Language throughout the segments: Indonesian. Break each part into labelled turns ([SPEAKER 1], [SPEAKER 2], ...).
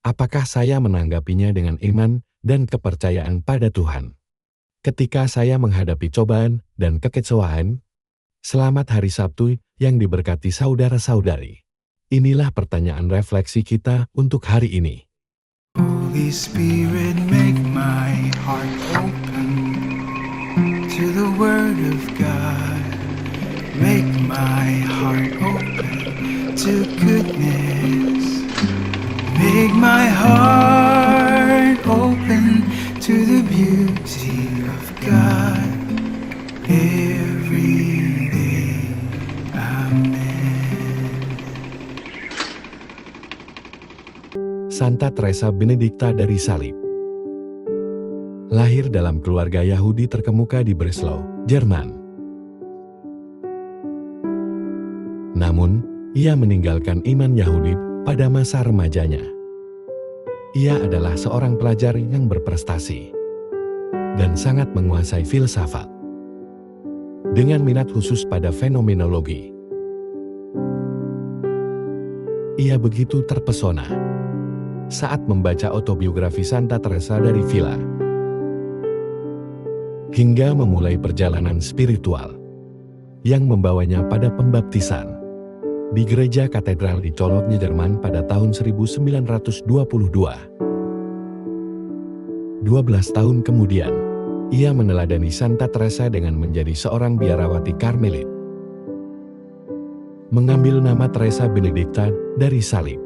[SPEAKER 1] Apakah saya menanggapinya dengan iman dan kepercayaan pada Tuhan? Ketika saya menghadapi cobaan dan kekecewaan, selamat hari Sabtu yang diberkati saudara-saudari. Inilah pertanyaan refleksi kita untuk hari ini.
[SPEAKER 2] Holy Spirit, make my heart open to the Word of God. Make my heart open to goodness. Make my heart open to the beauty of God every day. Amen.
[SPEAKER 1] Santa Teresa Benedikta dari Salib. Lahir dalam keluarga Yahudi terkemuka di Breslau, Jerman. Namun, ia meninggalkan iman Yahudi pada masa remajanya. Ia adalah seorang pelajar yang berprestasi dan sangat menguasai filsafat dengan minat khusus pada fenomenologi. Ia begitu terpesona saat membaca autobiografi Santa Teresa dari Villa, hingga memulai perjalanan spiritual yang membawanya pada pembaptisan di gereja katedral di Cologne, Jerman pada tahun 1922. 12 tahun kemudian, ia meneladani Santa Teresa dengan menjadi seorang biarawati Karmelit, mengambil nama Teresa Benedikta dari Salib.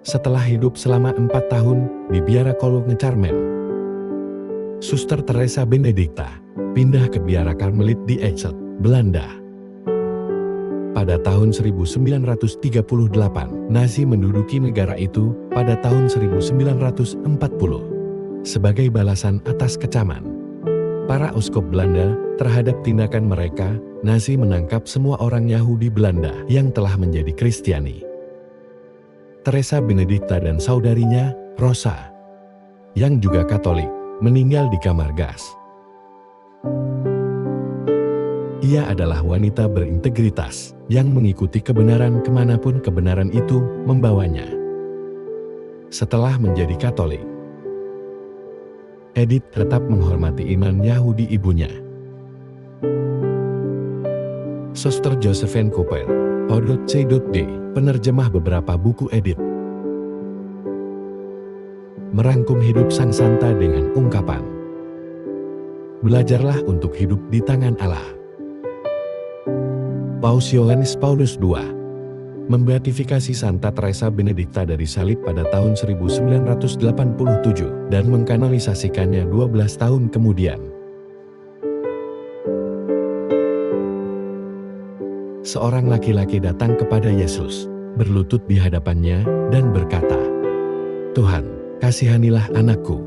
[SPEAKER 1] Setelah hidup selama 4 tahun di biara Cologne Carmel, Suster Teresa Benedikta pindah ke biara Karmelit di Exet, Belanda. Pada tahun 1938, Nazi menduduki negara itu pada tahun 1940. Sebagai balasan atas kecaman para uskup Belanda terhadap tindakan mereka, Nazi menangkap semua orang Yahudi Belanda yang telah menjadi Kristiani. Teresa Benedikta dan saudarinya, Rosa, yang juga Katolik, meninggal di kamar gas. Ia adalah wanita berintegritas yang mengikuti kebenaran kemanapun kebenaran itu membawanya. Setelah menjadi Katolik, Edith tetap menghormati iman Yahudi ibunya. Suster Josephine Cooper, Odot C.D., penerjemah beberapa buku Edith, merangkum hidup sang santa dengan ungkapan, "Belajarlah untuk hidup di tangan Allah." Paus Yohanes Paulus II membeatifikasi Santa Teresa Benedikta dari Salib pada tahun 1987 dan mengkanalisasikannya 12 tahun kemudian. Seorang laki-laki datang kepada Yesus, berlutut di hadapannya dan berkata, "Tuhan, kasihanilah anakku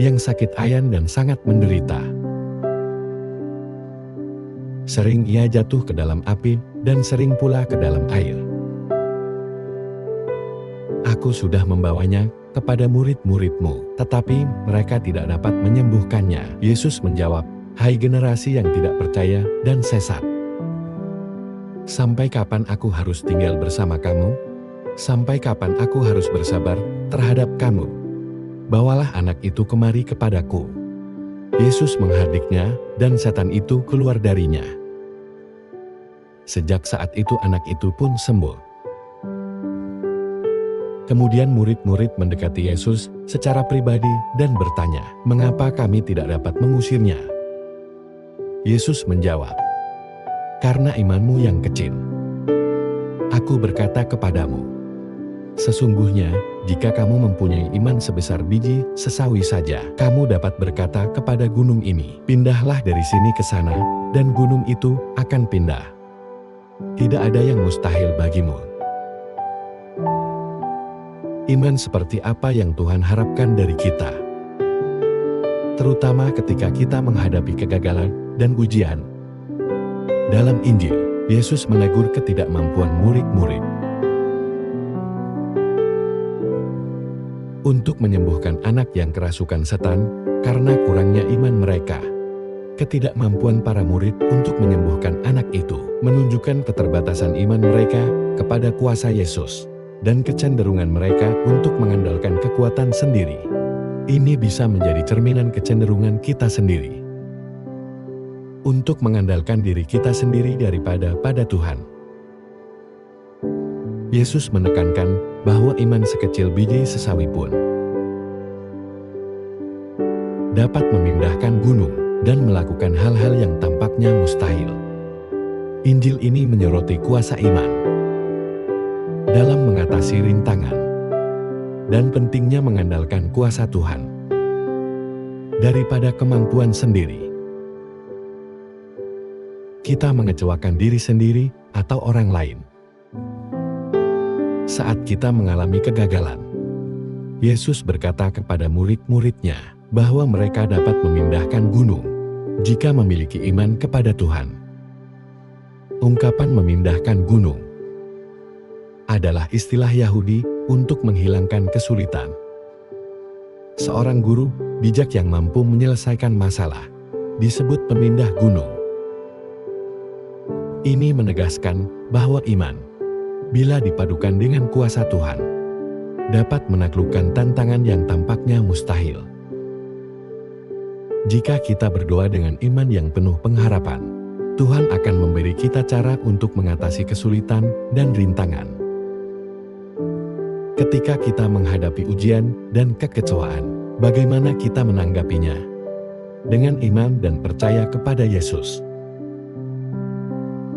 [SPEAKER 1] yang sakit ayan dan sangat menderita. Sering ia jatuh ke dalam api dan sering pula ke dalam air. Aku sudah membawanya kepada murid-murid-mu, tetapi mereka tidak dapat menyembuhkannya." Yesus menjawab, "Hai generasi yang tidak percaya dan sesat. Sampai kapan aku harus tinggal bersama kamu? Sampai kapan aku harus bersabar terhadap kamu? Bawalah anak itu kemari kepadaku." Yesus menghardiknya dan setan itu keluar darinya. Sejak saat itu anak itu pun sembuh. Kemudian murid-murid mendekati Yesus secara pribadi dan bertanya, "Mengapa kami tidak dapat mengusirnya?" Yesus menjawab, "Karena imanmu yang kecil. Aku berkata kepadamu, sesungguhnya jika kamu mempunyai iman sebesar biji sesawi saja, kamu dapat berkata kepada gunung ini, 'Pindahlah dari sini ke sana,' dan gunung itu akan pindah. Tidak ada yang mustahil bagimu." Iman seperti apa yang Tuhan harapkan dari kita, terutama ketika kita menghadapi kegagalan dan ujian. Dalam Injil, Yesus menegur ketidakmampuan murid-murid untuk menyembuhkan anak yang kerasukan setan karena kurangnya iman mereka. Ketidakmampuan para murid untuk menyembuhkan anak itu menunjukkan keterbatasan iman mereka kepada kuasa Yesus dan kecenderungan mereka untuk mengandalkan kekuatan sendiri. Ini bisa menjadi cerminan kecenderungan kita sendiri untuk mengandalkan diri kita sendiri daripada pada Tuhan. Yesus menekankan bahwa iman sekecil biji sesawi pun dapat memindahkan gunung dan melakukan hal-hal yang tampaknya mustahil. Injil ini menyoroti kuasa iman dalam mengatasi rintangan dan pentingnya mengandalkan kuasa Tuhan daripada kemampuan sendiri. Kita mengecewakan diri sendiri atau orang lain saat kita mengalami kegagalan. Yesus berkata kepada murid-muridnya bahwa mereka dapat memindahkan gunung jika memiliki iman kepada Tuhan. Ungkapan memindahkan gunung adalah istilah Yahudi untuk menghilangkan kesulitan. Seorang guru bijak yang mampu menyelesaikan masalah disebut pemindah gunung. Ini menegaskan bahwa iman, bila dipadukan dengan kuasa Tuhan, dapat menaklukkan tantangan yang tampaknya mustahil. Jika kita berdoa dengan iman yang penuh pengharapan, Tuhan akan memberi kita cara untuk mengatasi kesulitan dan rintangan. Ketika kita menghadapi ujian dan kekecewaan, bagaimana kita menanggapinya? Dengan iman dan percaya kepada Yesus.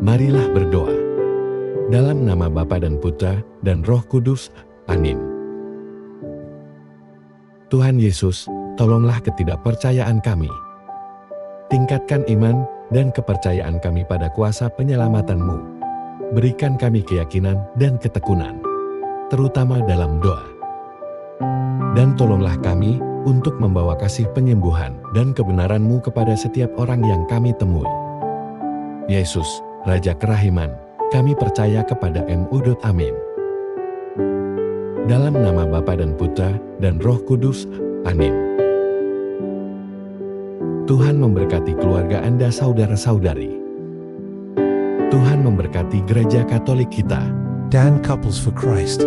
[SPEAKER 1] Marilah berdoa. Dalam nama Bapa dan Putra dan Roh Kudus. Amin. Tuhan Yesus, tolonglah ketidakpercayaan kami. Tingkatkan iman dan kepercayaan kami pada kuasa penyelamatan-Mu. Berikan kami keyakinan dan ketekunan, terutama dalam doa. Dan tolonglah kami untuk membawa kasih penyembuhan dan kebenaran-Mu kepada setiap orang yang kami temui. Yesus, Raja Kerahiman, kami percaya kepada M.U. Amin. Dalam nama Bapa dan Putra dan Roh Kudus. Amin. Tuhan memberkati keluarga Anda saudara-saudari. Tuhan memberkati gereja Katolik kita
[SPEAKER 3] Dan Couples for Christ.